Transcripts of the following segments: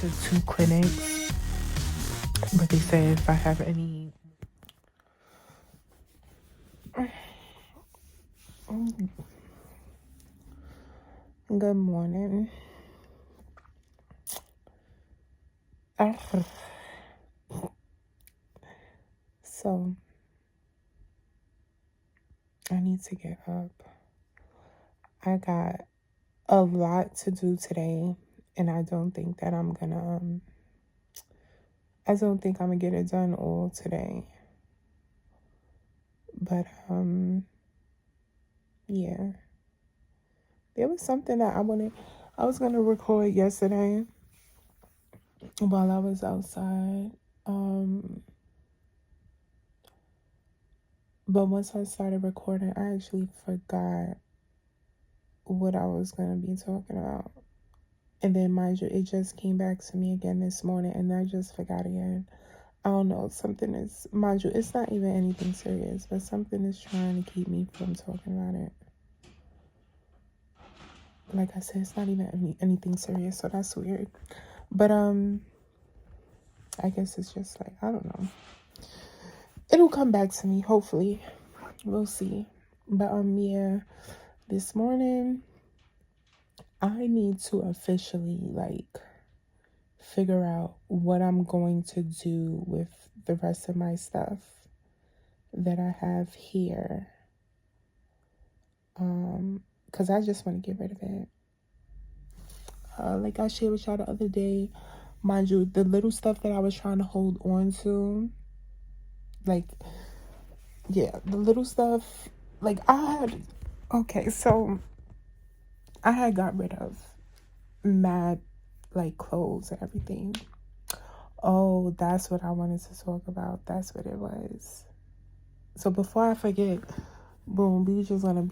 to 2 clinics, but they said if I have any good morning. So I need to get up. I got a lot to do today, and I don't think that I'm gonna I don't think I'm gonna get it done all today. But yeah. There was something that I was gonna record yesterday while I was outside. But once I started recording, I actually forgot what I was gonna be talking about. And then, mind you, it just came back to me again this morning, and I just forgot again. I don't know, something is, mind you, it's not even anything serious, but something is trying to keep me from talking about it. Like I said, it's not even anything serious, so that's weird. But I guess it's just like, I don't know. It'll come back to me, hopefully. We'll see. But yeah, this morning I need to officially figure out what I'm going to do with the rest of my stuff that I have here. Because I just want to get rid of it. Like I shared with y'all the other day, mind you, the little stuff that I was trying to hold on to, the little stuff, so I had got rid of mad, clothes and everything. Oh, that's what I wanted to talk about. That's what it was. So before I forget, boom, we just gonna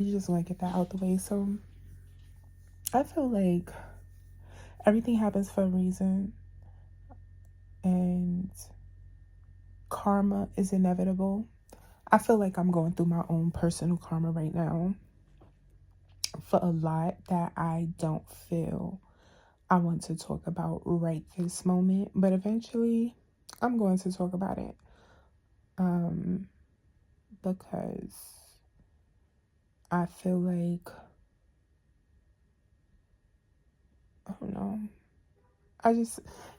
get that out the way. So I feel like everything happens for a reason, and karma is inevitable. I feel like I'm going through my own personal karma right now for a lot that I don't feel I want to talk about right this moment, but eventually I'm going to talk about it. Because I feel like, I don't know,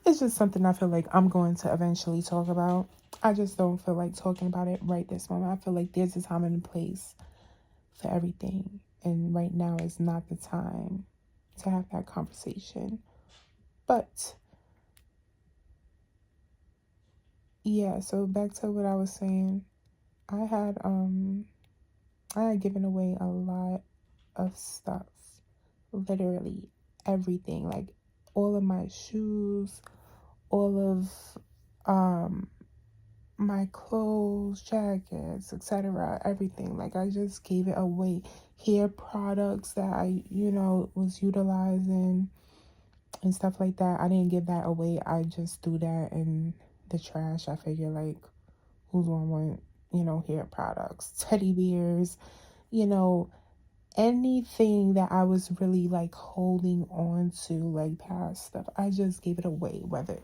it's just something I feel like I'm going to eventually talk about. I just don't feel like talking about it right this moment. I feel like there's a time and a place for everything, and right now is not the time to have that conversation. But yeah, so back to what I was saying. I had given away a lot of stuff. Literally everything. Like all of my shoes, all of my clothes, jackets, etc. Everything. Like I just gave it away. Hair products that I, was utilizing and stuff like that. I didn't give that away. I just threw that in the trash. I figure who's gonna want, hair products, teddy bears, anything that I was really holding on to, past stuff. I just gave it away, whether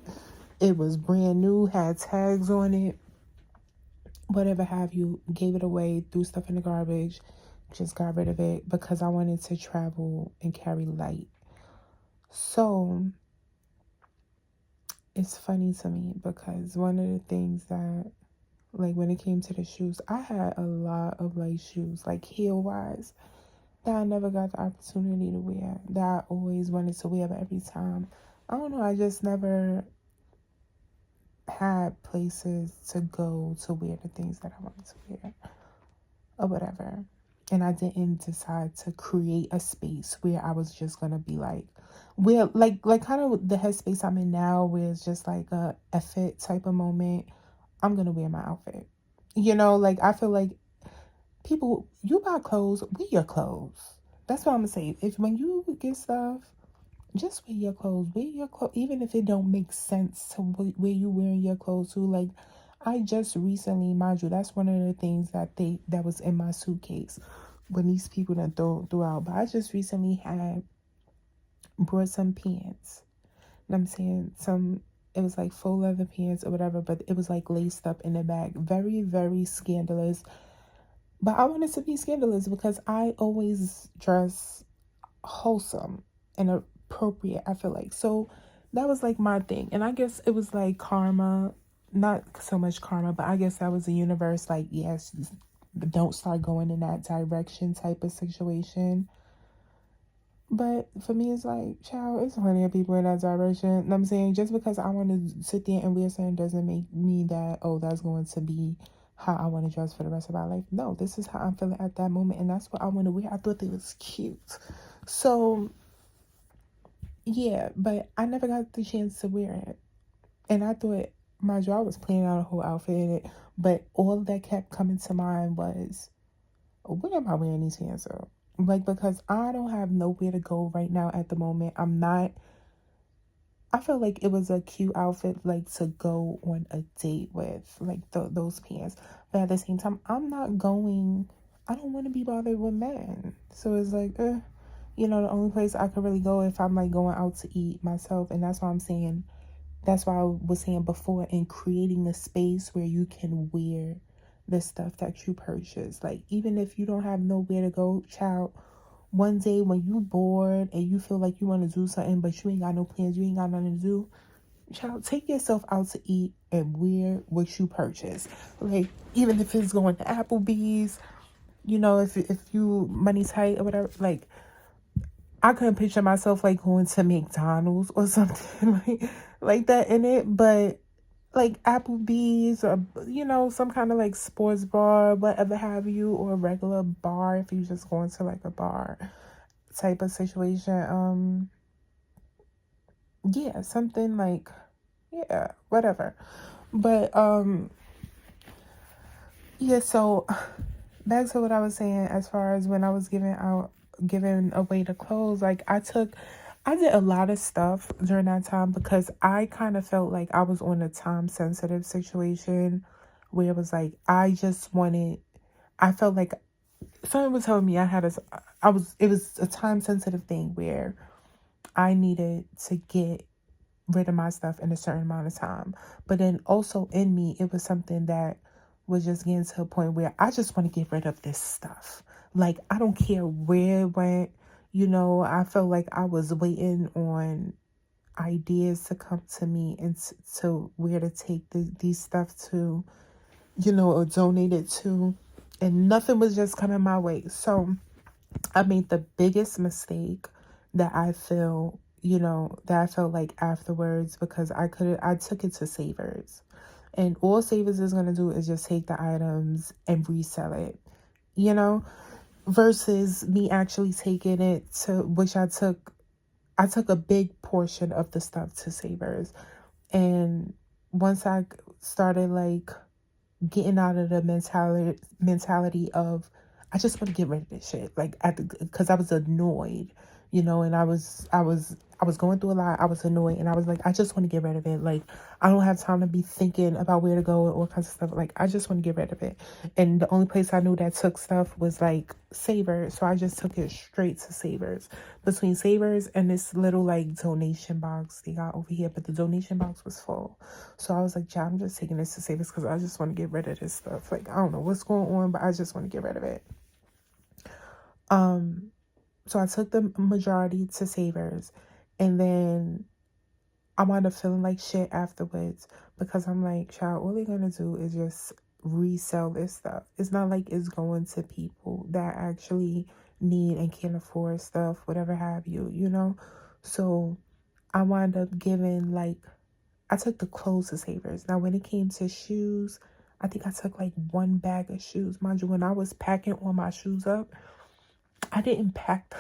it was brand new, had tags on it, whatever have you, gave it away, threw stuff in the garbage, just got rid of it because I wanted to travel and carry light. So it's funny to me because one of the things that, when it came to the shoes, I had a lot of shoes, heel wise, that I never got the opportunity to wear, that I always wanted to wear, but every time, I don't know, I just never had places to go to wear the things that I wanted to wear or whatever. And I didn't decide to create a space where I was just gonna be where kind of the headspace I'm in now, where it's just a fit type of moment. I'm gonna wear my outfit. I feel like people, you buy clothes, wear your clothes. That's what I'm gonna say. If when you get stuff, just wear your clothes. Wear your clothes, even if it don't make sense to where you wearing your clothes to. I just recently, mind you, that's one of the things that was in my suitcase when these people that threw out. But I just recently had brought some pants I'm saying? It was like faux leather pants or whatever, but it was like laced up in the back. Very, very scandalous. But I wanted to be scandalous because I always dress wholesome and appropriate, I feel like. So that was like my thing. And I guess it was like karma, not so much karma, but I guess that was the universe like, yes, don't start going in that direction type of situation. But for me, it's like, child, it's plenty of people in that direction. And I'm saying just because I want to sit there and wear something doesn't make me that, oh, that's going to be how I want to dress for the rest of my life. No, this is how I'm feeling at that moment. And that's what I want to wear. I thought they was cute. So, yeah, but I never got the chance to wear it. And I thought, mind you, I was planning out a whole outfit in it. But all that kept coming to mind was, where am I wearing these pants up? Like, because I don't have nowhere to go right now at the moment. I felt like it was a cute outfit, like, to go on a date with, like, those pants. But at the same time, I don't want to be bothered with men. So it's like, the only place I could really go if I'm, like, going out to eat myself. And that's why I'm saying, that's why I was saying before, in creating a space where you can wear the stuff that you purchase. Like, even if you don't have nowhere to go, child, one day when you bored and you feel like you want to do something, but you ain't got no plans, you ain't got nothing to do, child, take yourself out to eat and wear what you purchase. Like, even if it's going to Applebee's, if you money tight or whatever, like, I couldn't picture myself like going to McDonald's or something like that in it, but like Applebee's or some kind of like sports bar, whatever have you, or a regular bar if you just going to like a bar type of situation. Yeah, something like, yeah, whatever. But yeah, so back to what I was saying as far as when I was giving away the clothes, like I did a lot of stuff during that time because I kind of felt like I was on a time sensitive situation where it was like I felt like someone was telling me it was a time sensitive thing where I needed to get rid of my stuff in a certain amount of time. But then also in me, it was something that was just getting to a point where I just want to get rid of this stuff. Like, I don't care where it went. I felt like I was waiting on ideas to come to me and to where to take these stuff to, or donate it to. And nothing was just coming my way. So I made the biggest mistake that I felt like afterwards, because I took it to Savers. And all Savers is going to do is just take the items and resell it, you know, versus me actually taking it to, which I took a big portion of the stuff to Savers. And once I started like getting out of the mentality of, I just want to get rid of this shit. Like, because I was annoyed, and I was going through a lot. I was annoyed, and I was like, I just want to get rid of it. Like, I don't have time to be thinking about where to go and all kinds of stuff. Like, I just want to get rid of it. And the only place I knew that took stuff was like Savers, so I just took it straight to Savers. Between Savers and this little like donation box they got over here, but the donation box was full. So I was like, yeah, I'm just taking this to Savers because I just want to get rid of this stuff. Like, I don't know what's going on, but I just want to get rid of it. So I took the majority to Savers, and then I wound up feeling like shit afterwards because I'm like, child, all they're gonna do is just resell this stuff. It's not like it's going to people that actually need and can't afford stuff, whatever have you. So I wound up giving like, I took the clothes to Savers. Now, when it came to shoes, I think I took like one bag of shoes. Mind you, when I was packing all my shoes up, I didn't pack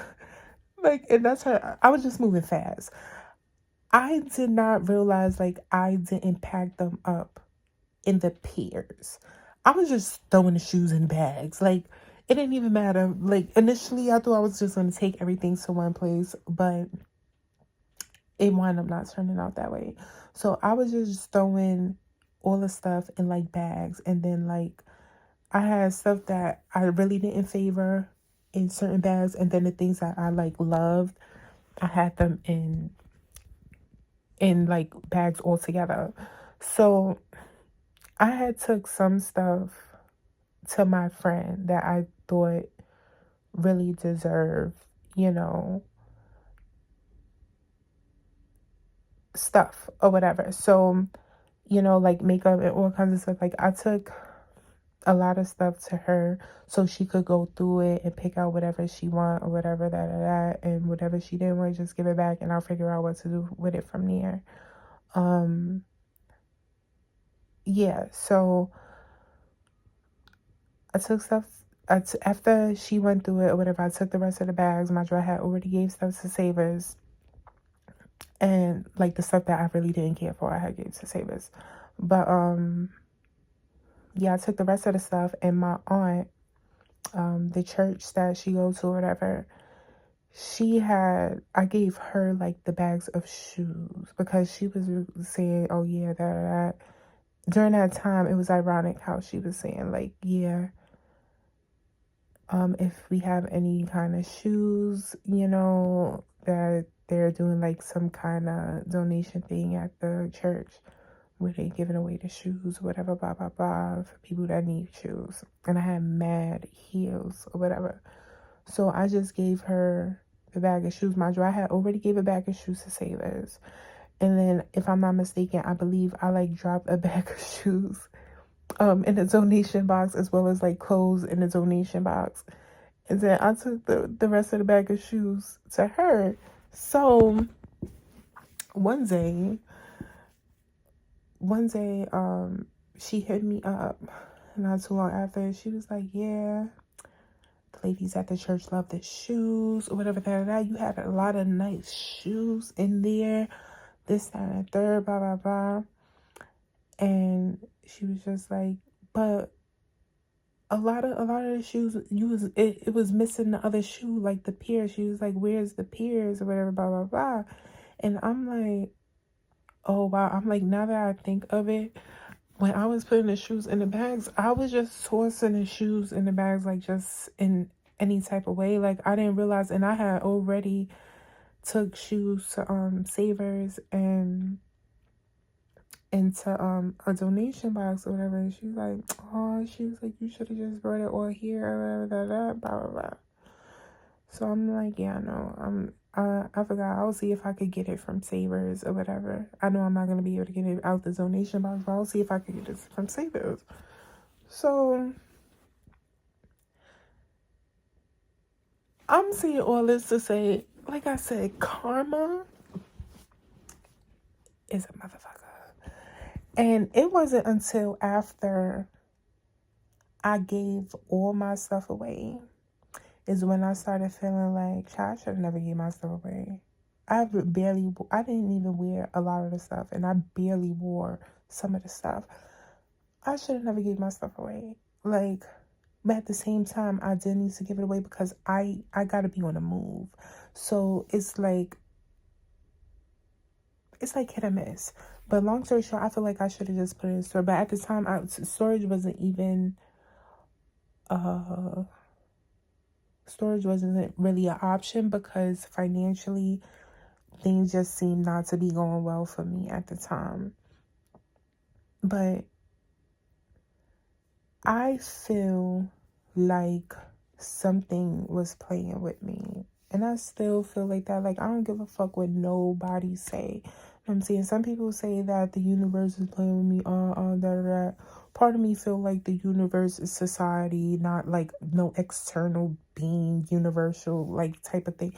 like, and that's her. I was just moving fast. I did not realize like I didn't pack them up in the pairs. I was just throwing the shoes in bags. Like, it didn't even matter. Like, initially, I thought I was just going to take everything to one place, but it wound up not turning out that way. So I was just throwing all the stuff in like bags, and then like I had stuff that I really didn't favor in certain bags, and then the things that I like loved, I had them in in like bags all together. So I had took some stuff to my friend that I thought really deserved, you know, stuff or whatever. So, you know, like makeup and all kinds of stuff. Like I took a lot of stuff to her so she could go through it and pick out whatever she want or whatever that and whatever she didn't want, just give it back and I'll figure out what to do with it from there. Um yeah, so I took stuff after she went through it or whatever. I took the rest of the bags. My dry had already gave stuff to Savers, and like the stuff that I really didn't care for, I had gave to Savers. But yeah, I took the rest of the stuff, and my aunt, the church that she goes to or whatever, I gave her like the bags of shoes because she was saying, oh yeah, that. During that time, it was ironic how she was saying like, yeah, if we have any kind of shoes, you know, that they're doing like some kind of donation thing at the church where they giving away the shoes, whatever, blah, blah, blah, for people that need shoes. And I had mad heels or whatever. So I just gave her the bag of shoes. Mind you, I had already gave a bag of shoes to Savers. And then, if I'm not mistaken, I believe I like dropped a bag of shoes in the donation box as well as like clothes in the donation box. And then I took the rest of the bag of shoes to her. So one day, she hit me up not too long after. She was like, yeah, the ladies at the church love the shoes or whatever, that. You had a lot of nice shoes in there, this, that, and third, blah, blah, blah. And she was just like, but a lot of the shoes it was missing the other shoe, like the piers. She was like, where's the piers or whatever, blah blah blah. And I'm like, oh wow. I'm like, now that I think of it, when I was putting the shoes in the bags, I was just tossing the shoes in the bags like just in any type of way. Like I didn't realize, and I had already took shoes to Savers and into a donation box or whatever. And she was like, oh, she was like, you should have just brought it all here or whatever, blah blah blah. So I'm like, yeah, no, I forgot. I'll see if I could get it from Savers or whatever. I know I'm not gonna be able to get it out the donation box, but I'll see if I could get it from Savers. So I'm saying all this to say, like I said, karma is a motherfucker. And it wasn't until after I gave all my stuff away is when I started feeling like, I should have never gave my stuff away. I didn't even wear a lot of the stuff, and I barely wore some of the stuff. I should have never gave my stuff away. Like, but at the same time, I did need to give it away because I gotta be on the move. So it's like hit or miss. But long story short, I feel like I should have just put it in store. But at the time, storage wasn't even uh storage wasn't really an option because financially things just seemed not to be going well for me at the time. But I feel like something was playing with me. And I still feel like that. Like, I don't give a fuck what nobody say. You know what I'm saying? Some people say that the universe is playing with me, that. Part of me feel like the universe is society, not like no external being, universal, like type of thing.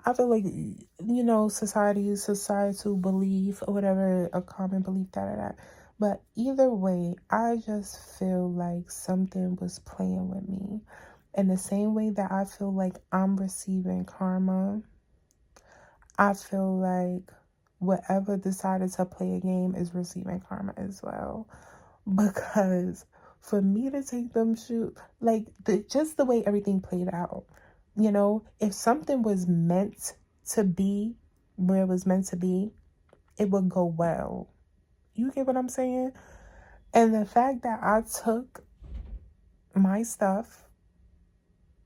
I feel like, you know, society is societal belief or whatever, a common belief, that. But either way, I just feel like something was playing with me. In the same way that I feel like I'm receiving karma, I feel like whatever decided to play a game is receiving karma as well. Because for me to take them shoot, like just the way everything played out, you know, if something was meant to be where it was meant to be, it would go well. You get what I'm saying? And the fact that I took my stuff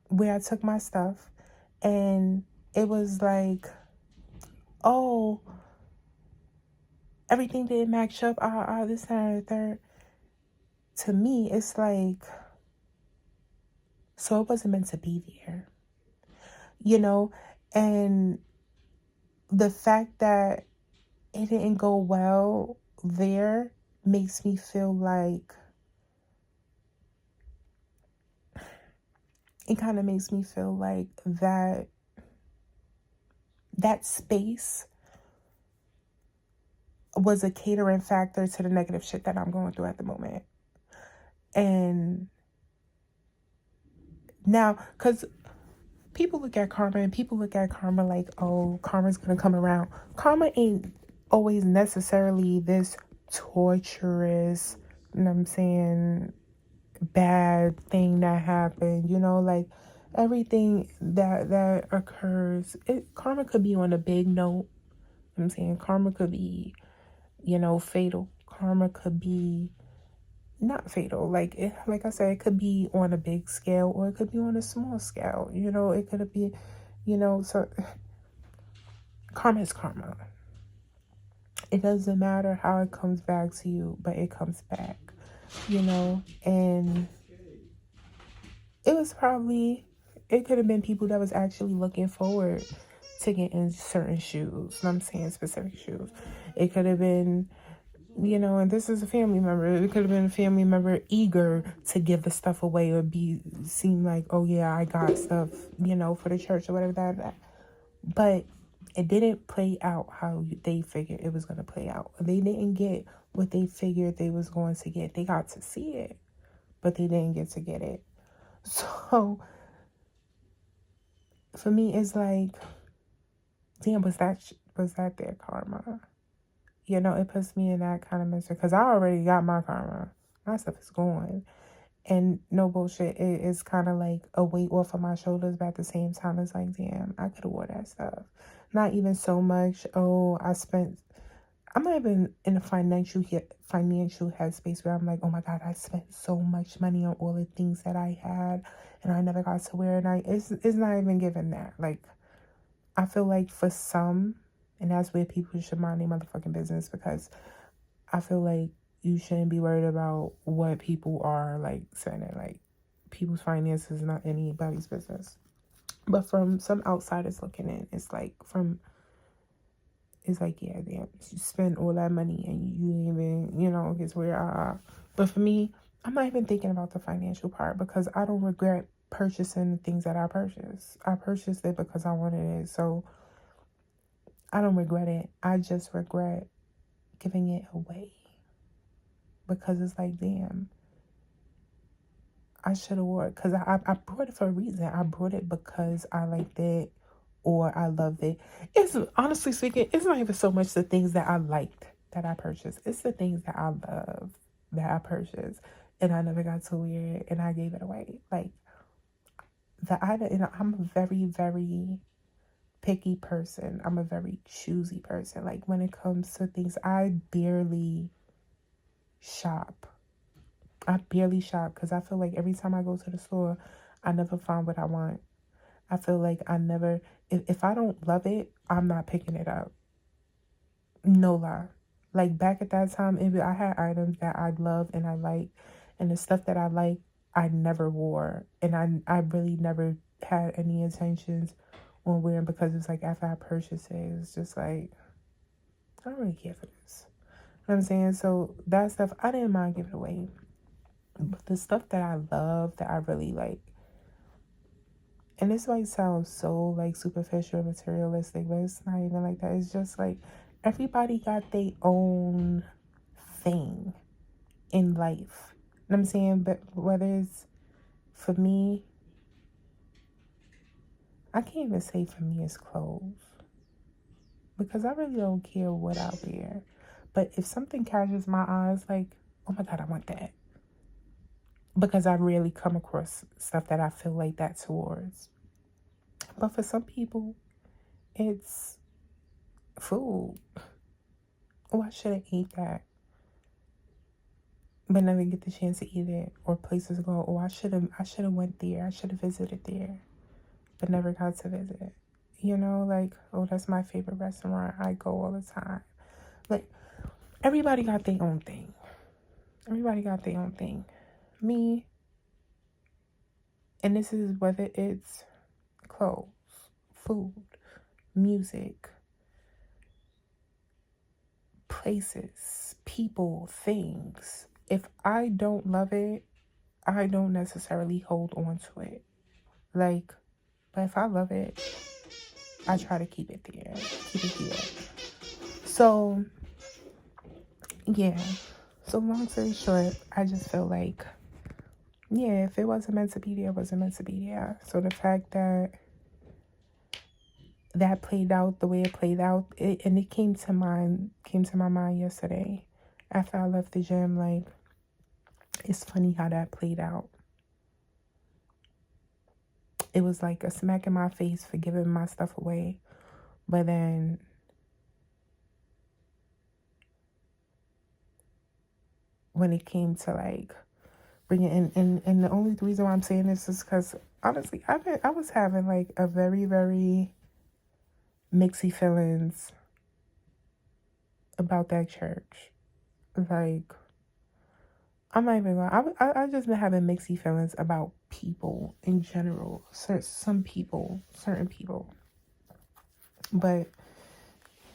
where I took my stuff, and it was like, oh, everything didn't match up, this, that, and the third. To me, it's like, so it wasn't meant to be there, you know? And the fact that it didn't go well there makes me feel like, it kind of makes me feel like that space was a catering factor to the negative shit that I'm going through at the moment. And now, because people look at karma and people look at karma like, oh, karma's gonna come around. Karma ain't always necessarily this torturous, you know what I'm saying, bad thing that happened, you know, like everything that occurs, karma could be on a big note. You know what I'm saying, karma could be, you know, fatal. Karma could be not fatal. Like like I said, it could be on a big scale or it could be on a small scale. You know, it could be, you know, so karma is karma. It doesn't matter how it comes back to you, but it comes back, you know. And it was probably, it could have been people that was actually looking forward to getting certain shoes. I'm saying specific shoes. It could have been, you know, and this is a family member. It could have been a family member eager to give the stuff away or seem like, oh yeah, I got stuff, you know, for the church or whatever that. But it didn't play out how they figured it was going to play out. They didn't get what they figured they was going to get. They got to see it, but they didn't get to get it. So for me, it's like, damn, was that their karma? You know, it puts me in that kind of misery because I already got my karma. My stuff is gone. And no bullshit, it's kind of like a weight off of my shoulders, but at the same time, it's like, damn, I could have wore that stuff. Not even so much, oh, I'm not even in a financial headspace where I'm like, oh my God, I spent so much money on all the things that I had and I never got to wear it. It's not even given that. Like, I feel like for some, and that's where people should mind their motherfucking business, because I feel like you shouldn't be worried about what people are like saying. Like, people's finances is not anybody's business. But from some outsiders looking in, it's like yeah, damn, you spend all that money and you even, you know, it's weird. But for me, I'm not even thinking about the financial part because I don't regret purchasing the things that I purchased. I purchased it because I wanted it. So I don't regret it. I just regret giving it away. Because it's like, damn, I should have wore it. Because I brought it for a reason. I brought it because I liked it or I loved it. It's, honestly speaking, it's not even so much the things that I liked that I purchased. It's the things that I love that I purchased. And I never got to wear it and I gave it away. Like, I'm a very, very picky person. I'm a very choosy person. Like, when it comes to things, I barely shop because I feel like every time I go to the store, I never find what I want. I feel like I never, if I don't love it, I'm not picking it up. No lie. Like, back at that time, I had items that I loved and I liked, and the stuff that I liked, I never wore. And I really never had any intentions on wearing, because it's like after I purchased it, it's just like, I don't really care for this. You know what I'm saying? So that stuff, I didn't mind giving away. But the stuff that I love, that I really like, and this might sound so like superficial and materialistic, but it's not even like that. It's just like everybody got their own thing in life. You know what I'm saying? But whether it's, for me, I can't even say for me it's clothes, because I really don't care what I wear. But if something catches my eyes, like, oh my God, I want that. Because I rarely come across stuff that I feel like that towards. But for some people, it's food. Oh, I should have ate that, but never get the chance to eat it. Or places to go, oh, I should have went there. I should have visited there, but never got to visit. You know, like, oh, that's my favorite restaurant. I go all the time. Like, everybody got their own thing. Everybody got their own thing. Me, and this is whether it's clothes, food, music, places, people, things. If I don't love it, I don't necessarily hold on to it. Like, but if I love it, I try to keep it there, keep it here. So, yeah. So, long story short, I just feel like, yeah, if it wasn't meant to be there, it wasn't meant to be there. So, the fact that that played out the way it played out, and it came to my mind yesterday after I left the gym. Like, it's funny how that played out. It was like a smack in my face for giving my stuff away, but then when it came to like bringing and the only reason why I'm saying this is because honestly, I was having like a very, very mixy feelings about that church. Like, I'm not even gonna. I just been having mixy feelings about people in general. Some people, certain people. But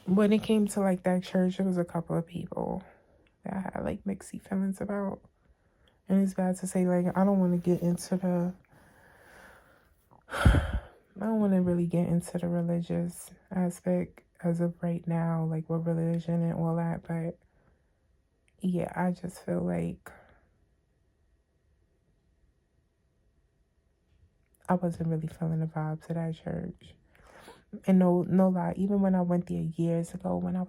when it came to like that church, it was a couple of people that I had like mixy feelings about. And it's bad to say, like, I don't want to get into the. I don't want to really get into the religious aspect as of right now, like with religion and all that. But yeah, I just feel like I wasn't really feeling the vibes of that church. And no lie, even when I went there years ago, when I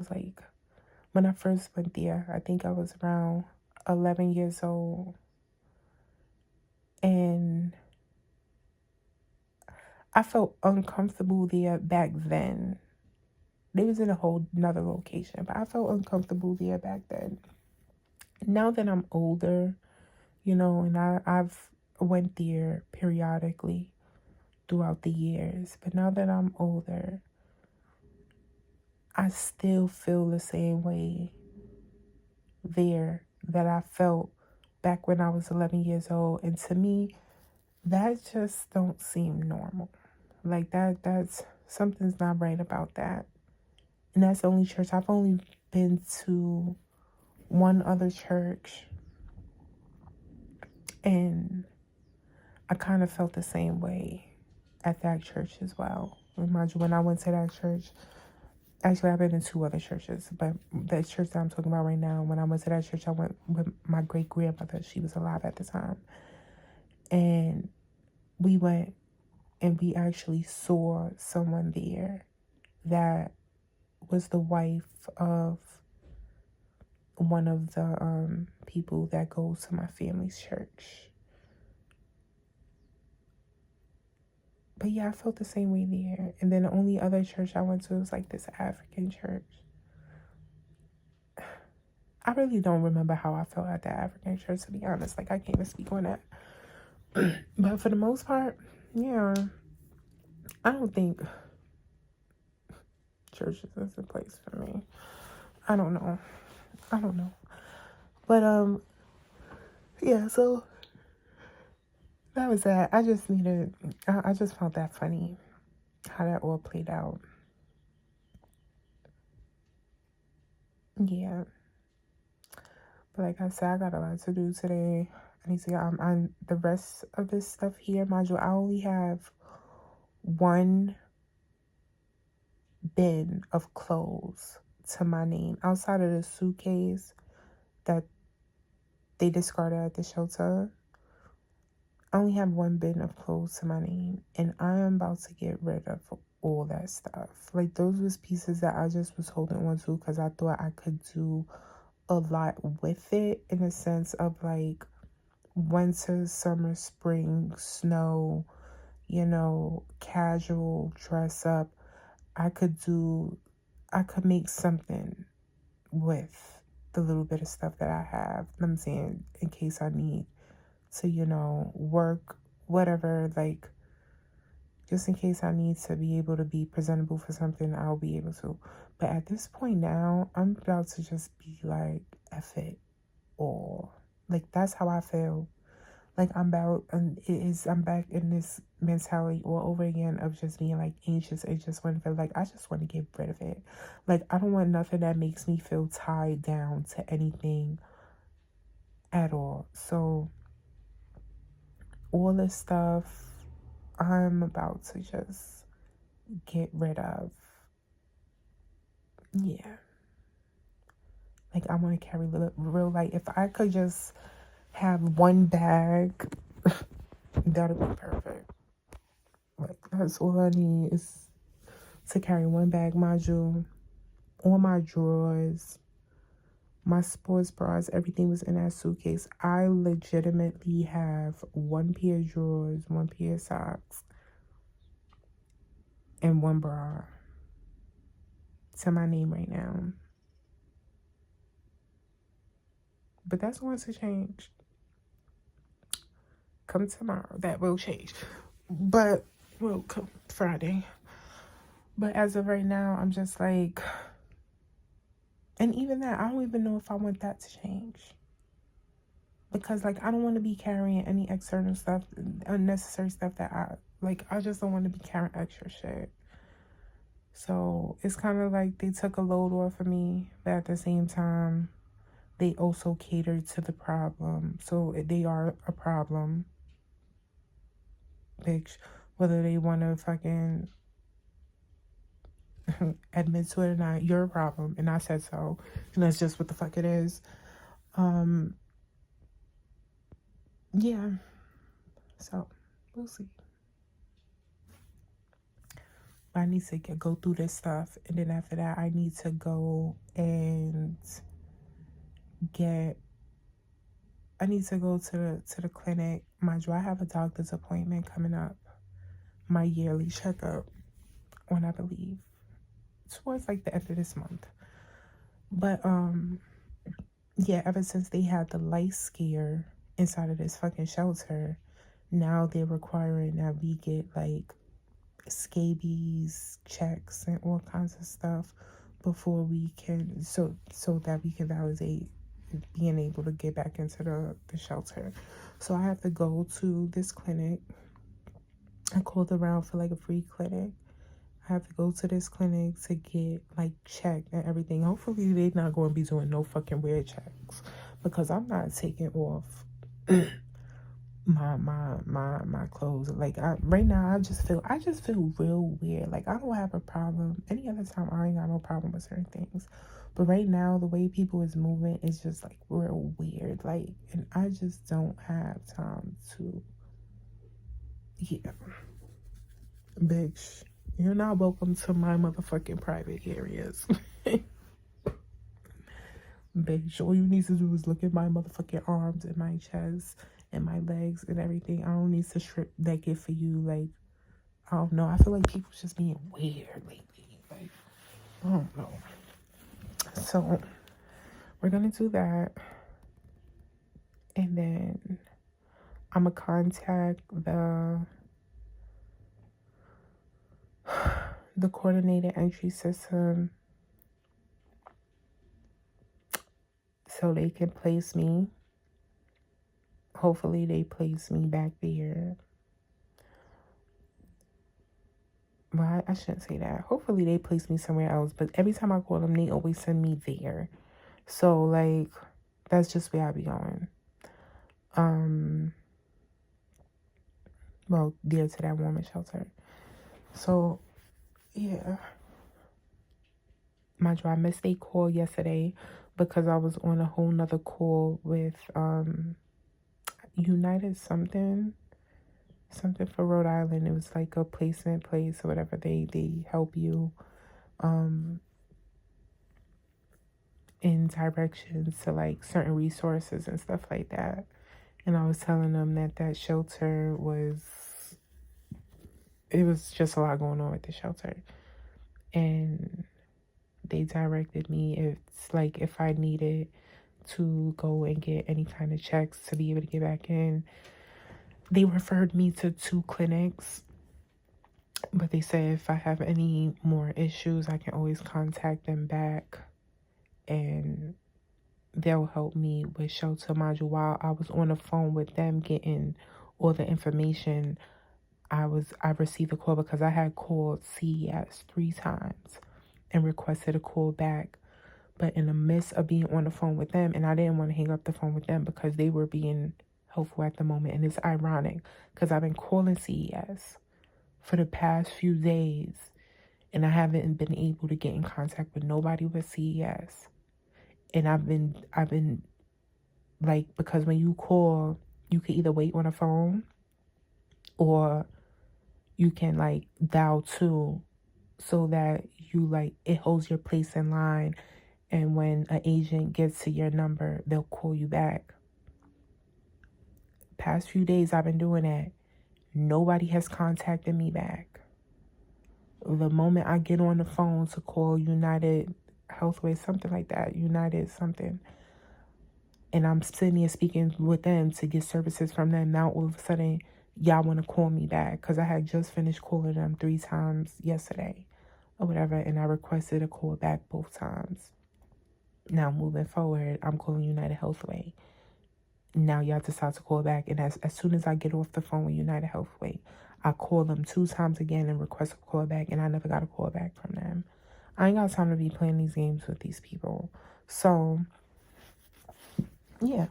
first went there, I think I was around 11 years old. And I felt uncomfortable there back then. They was in a whole another location, but I felt uncomfortable there back then. Now that I'm older, and I've went there periodically throughout the years, but now that I'm older, I still feel the same way there that I felt back when I was 11 years old. And to me, that just don't seem normal. Like that's something's not right about that. And that's the only church. I've only been to one other church, and I kind of felt the same way at that church as well. Remind you, when I went to that church, actually, I've been in two other churches, but the church that I'm talking about right now, when I went to that church, I went with my great grandmother. She was alive at the time. And we went and we actually saw someone there that was the wife of one of the people that goes to my family's church. But yeah, I felt the same way there. And then the only other church I went to was like this African church. I really don't remember how I felt at the African church, to be honest. Like, I can't even speak on that. But for the most part, yeah, I don't think churches is a place for me. I don't know. But yeah, so that was that. I just found that funny how that all played out. Yeah. But like I said, I got a lot to do today. I need to get on the rest of this stuff here. Mind you, I only have one bin of clothes to my name outside of the suitcase that they discarded at the shelter. I only have one bin of clothes to my name, and I am about to get rid of all that stuff. Like, those was pieces that I just was holding on to because I thought I could do a lot with it, in a sense of like winter, summer, spring, snow, casual dress up. I could make something with the little bit of stuff that I have. I'm saying, in case I need to, work, whatever. Like, Just in case I need to be able to be presentable for something, I'll be able to. But at this point now, I'm about to just be like, F it all. Like, that's how I feel. Like, I'm back in this mentality all over again of just being like anxious. I just want to feel like, I just want to get rid of it. Like, I don't want nothing that makes me feel tied down to anything at all. So, all this stuff, I'm about to just get rid of. Yeah. Like, I want to carry real light. If I could just have one bag, that would be perfect. Like, that's all I need is to carry one bag module, all my drawers, my sports bras, everything was in that suitcase. I legitimately have one pair of drawers, one pair of socks, and one bra to my name right now. But that's going to change. Come tomorrow, that will change. But, well, come Friday. But as of right now, I'm just like, and even that, I don't even know if I want that to change. Because, like, I don't want to be carrying any external stuff, unnecessary stuff that I just don't want to be carrying extra shit. So, it's kind of like they took a load off of me, but at the same time, they also catered to the problem. So, they are a problem. Bitch, whether they want to fucking admit to it or not, you're a problem, and I said so, and that's just what the fuck it is. Yeah, so we'll see. I need to go through this stuff, and then after that, I need to go and I need to go to the clinic. Mind you, I have a doctor's appointment coming up, my yearly checkup, when I believe towards like the end of this month. But yeah, ever since they had the lice scare inside of this fucking shelter, now they're requiring that we get like scabies checks and all kinds of stuff before we can so that we can validate being able to get back into the shelter. So I have to go to this clinic. I called around for like a free clinic. I have to go to this clinic to get like checked and everything. Hopefully they're not going to be doing no fucking weird checks, because I'm not taking off my clothes. Like, right now I just feel real weird. Like, I don't have a problem. Any other time I ain't got no problem with certain things, but right now the way people is moving is just like real weird. Like, and I just don't have time to. Yeah, bitch, you're not welcome to my motherfucking private areas. Bitch, all you need to do is look at my motherfucking arms and my chest and my legs and everything. I don't need to strip naked for you. Like, I don't know. I feel like people's just being weird lately. Like, I don't know. So, we're going to do that. And then I'm going to contact the coordinated entry system so they can place me. Hopefully they place me back there. Well, I shouldn't say that. Hopefully they place me somewhere else. But every time I call them, they always send me there. So, like, that's just where I be going. Well, there to that woman's shelter. So, yeah. Mind you, I missed a call yesterday because I was on a whole nother call with United something for Rhode Island. It was like a placement place or whatever. They help you in directions to like certain resources and stuff like that. And I was telling them that shelter it was just a lot going on with the shelter. And they directed me, it's like if I needed to go and get any kind of checks to be able to get back in. They referred me to 2 clinics. But they say if I have any more issues, I can always contact them back and they'll help me with shelter module. While I was on the phone with them getting all the information, I received a call because I had called CES 3 times and requested a call back. But in the midst of being on the phone with them, and I didn't want to hang up the phone with them because they were being helpful at the moment. And it's ironic because I've been calling CES for the past few days and I haven't been able to get in contact with nobody with CES. And I've been like, because when you call, you can either wait on the phone or you can like dial 2 so that you like, it holds your place in line. And when an agent gets to your number, they'll call you back. Past few days I've been doing that. Nobody has contacted me back. The moment I get on the phone to call United Healthway, something like that, United something, and I'm sitting here speaking with them to get services from them, now all of a sudden y'all want to call me back because I had just finished calling them 3 times yesterday or whatever, and I requested a call back both times. Now moving forward, I'm calling United Healthway. Now y'all decide to call back, and as soon as I get off the phone with United Healthway, I call them 2 times again and request a call back, and I never got a call back from them. I ain't got time to be playing these games with these people. So yeah,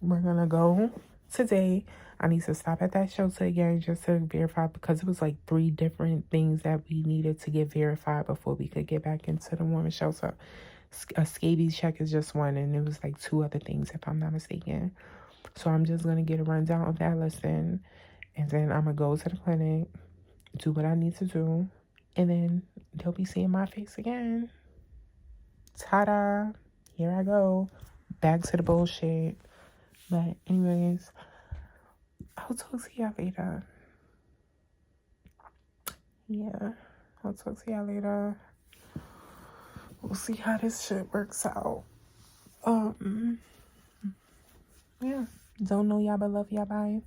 we're gonna go today. I need to stop at that shelter again just to verify, because it was like 3 different things that we needed to get verified before we could get back into the women's shelter. A scabies check is just one, and it was like 2 other things if I'm not mistaken. So I'm just gonna get a rundown of that lesson, and then I'm gonna go to the clinic, do what I need to do, and then they'll be seeing my face again. Ta-da! Here I go, back to the bullshit. But anyways, I'll talk to y'all later. Yeah, I'll talk to y'all later. We'll see how this shit works out. Yeah. Don't know y'all, but love y'all. Bye.